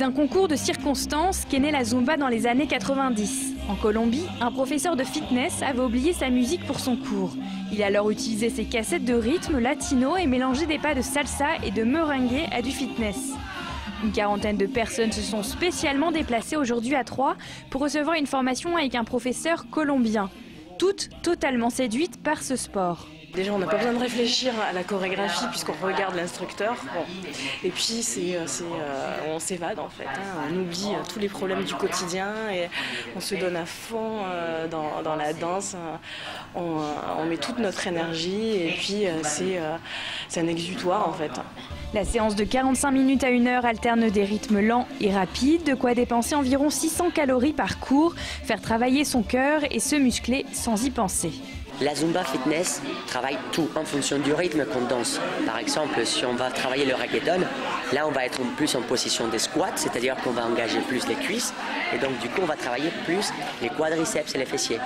D'un concours de circonstances qu'est née la Zumba dans les années 90. En Colombie, un professeur de fitness avait oublié sa musique pour son cours. Il a alors utilisé ses cassettes de rythme latino et mélangé des pas de salsa et de merengue à du fitness. Une quarantaine de personnes se sont spécialement déplacées aujourd'hui à Troyes pour recevoir une formation avec un professeur colombien. Toutes totalement séduites par ce sport. Déjà, on n'a pas besoin de réfléchir à la chorégraphie puisqu'on regarde l'instructeur. Bon. Et puis, on s'évade en fait. On oublie tous les problèmes du quotidien et on se donne à fond dans la danse. On met toute notre énergie et puis c'est un exutoire en fait. La séance de 45 minutes à 1 heure alterne des rythmes lents et rapides, de quoi dépenser environ 600 calories par cours, faire travailler son cœur et se muscler sans y penser. La Zumba Fitness travaille tout en fonction du rythme qu'on danse. Par exemple, si on va travailler le reggaeton, là on va être plus en position des squats, c'est-à-dire qu'on va engager plus les cuisses et donc du coup on va travailler plus les quadriceps et les fessiers.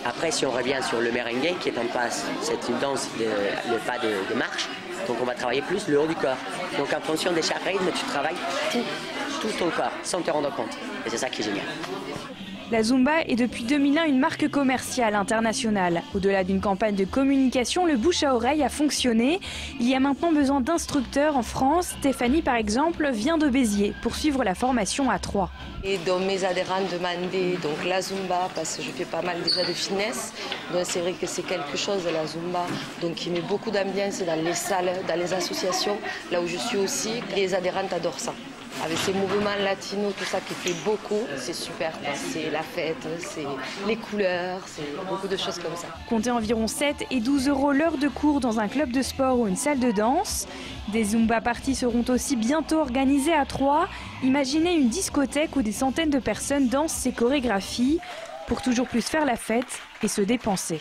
Après, si on revient sur le merengue qui est en passe, c'est une danse, le pas de marche, donc on va travailler plus le haut du corps. Donc en fonction de chaque rythme, tu travailles tout ton corps sans te rendre compte. Et c'est ça qui est génial. La Zumba est depuis 2001 une marque commerciale internationale. Au-delà d'une campagne de communication, le bouche à oreille a fonctionné. Il y a maintenant besoin d'instructeurs en France. Stéphanie, par exemple, vient de Béziers pour suivre la formation à Troyes. Et donc mes adhérents demandaient donc la Zumba parce que je fais pas mal déjà de fitness. Donc c'est vrai que c'est quelque chose la Zumba donc qui met beaucoup d'ambiance dans les salles, dans les associations. Là où je suis aussi, les adhérentes adorent ça. Avec ces mouvements latinos, tout ça qui fait beaucoup, c'est super. C'est la fête, c'est les couleurs, c'est beaucoup de choses comme ça. Comptez environ 7 et 12 € l'heure de cours dans un club de sport ou une salle de danse. Des Zumba parties seront aussi bientôt organisées à Troyes. Imaginez une discothèque où des centaines de personnes dansent ces chorégraphies pour toujours plus faire la fête et se dépenser.